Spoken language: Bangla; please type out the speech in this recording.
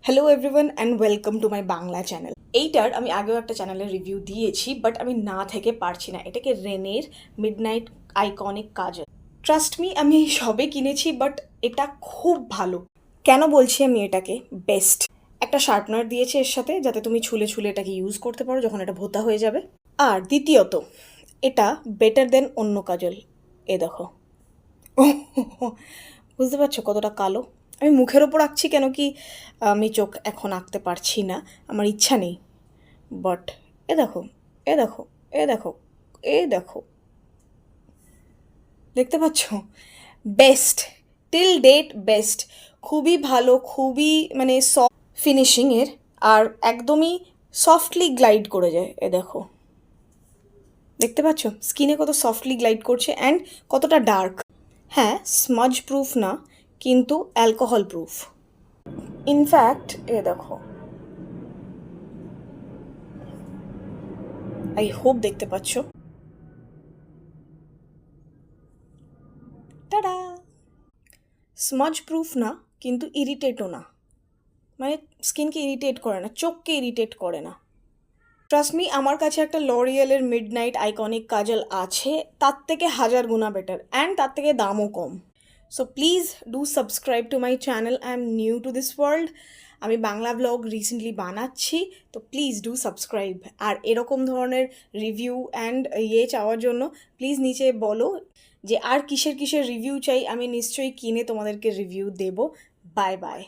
Hello everyone and welcome to my Bangla channel. এইটার আমি আগেও একটা চ্যানেলের রিভিউ দিয়েছি, বাট আমি না থেকে পারছি না। এটাকে রেনের মিডনাইট আইকনিক কাজল। ট্রাস্ট মি, আমি এই সবে কিনেছি, বাট এটা খুব ভালো। কেন বলছি আমি এটাকে বেস্ট? একটা শার্পনার দিয়েছে এর সাথে, যাতে তুমি ছুলে ছুলে এটাকে ইউজ করতে পারো যখন এটা ভোতা হয়ে যাবে। আর দ্বিতীয়ত, এটা বেটার দেন অন্য কাজল। এ দেখো, বুঝতে পারছো কতটা কালো? আমি মুখের ওপর আঁকছি কেন কি আমি চোখ এখন আঁকতে পারছি না, আমার ইচ্ছা নেই। বাট এ দেখো, এ দেখো, এ দেখো, এ দেখো, দেখতে পাচ্ছ? Best, till date best. খুবই ভালো, খুবই মানে সফট ফিনিশিংয়ের, আর একদমই সফটলি গ্লাইড করে যায়। এ দেখো, দেখতে পাচ্ছ স্কিনে কত সফটলি গ্লাইড করছে অ্যান্ড কতটা ডার্ক। হ্যাঁ, স্মাজ প্রুফ না, কিন্তু অ্যালকোহল প্রুফ। ইনফ্যাক্ট এ দেখো, আই হোপ দেখতে পাচ্ছ। টাডা! স্মাজ প্রুফ না, কিন্তু ইরিটেটও না। মানে স্কিনকে ইরিটেট করে না, চোখকে ইরিটেট করে না। ট্রাস্ট মি, আমার কাছে একটা লরিয়েলের মিডনাইট আইকনিক কাজল আছে, তার থেকে হাজার গুণা বেটার, অ্যান্ড তার থেকে দামও কম। So please do subscribe to my channel. I am new to this world. আমি বাংলা ব্লগ রিসেন্টলি বানাচ্ছি, তো প্লিজ ডু সাবস্ক্রাইব। আর এরকম ধরনের রিভিউ অ্যান্ড চাওয়ার জন্য প্লিজ নিচে বলো যে আর কিসের কিসের রিভিউ চাই, আমি নিশ্চয়ই কিনে তোমাদেরকে রিভিউ দেবো। Bye bye.